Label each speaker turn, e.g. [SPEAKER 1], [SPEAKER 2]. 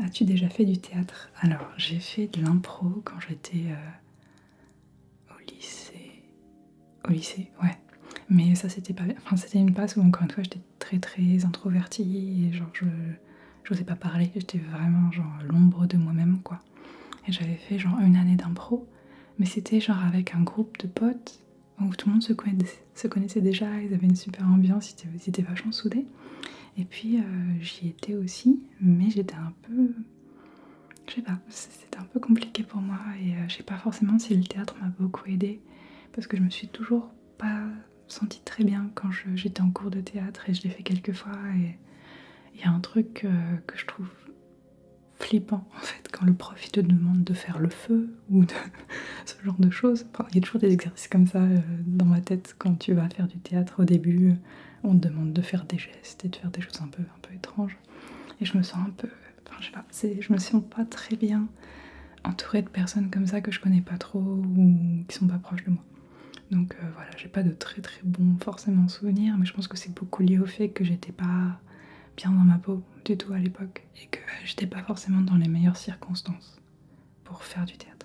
[SPEAKER 1] As-tu déjà fait du théâtre? Alors, j'ai fait de l'impro quand j'étais, au lycée. Au lycée, ouais. Mais ça, c'était pas enfin, c'était une passe où encore une fois, j'étais très, très introvertie et genre j'osais pas parler. J'étais vraiment genre l'ombre de moi-même, quoi. Et j'avais fait genre une année d'impro, mais c'était genre avec un groupe de potes où tout le monde se connaissait déjà, ils avaient une super ambiance, ils étaient vachement soudés. Et puis j'y étais aussi, mais j'étais un peu. Je sais pas, c'était un peu compliqué pour moi et je sais pas forcément si le théâtre m'a beaucoup aidée parce que je me suis toujours pas sentie très bien quand j'étais en cours de théâtre et je l'ai fait quelques fois et il y a un truc que je trouve flippant en fait quand le prof il te demande de faire le feu ou de ce genre de choses. Enfin, il y a toujours des exercices comme ça dans ma tête quand tu vas faire du théâtre au début. On te demande de faire des gestes et de faire des choses un peu étranges. Et je me sens un peu. Enfin, je sais pas, je me sens pas très bien entourée de personnes comme ça que je connais pas trop ou qui sont pas proches de moi. Donc voilà, j'ai pas de très très bons forcément souvenirs, mais je pense que c'est beaucoup lié au fait que j'étais pas bien dans ma peau du tout à l'époque et que j'étais pas forcément dans les meilleures circonstances pour faire du théâtre.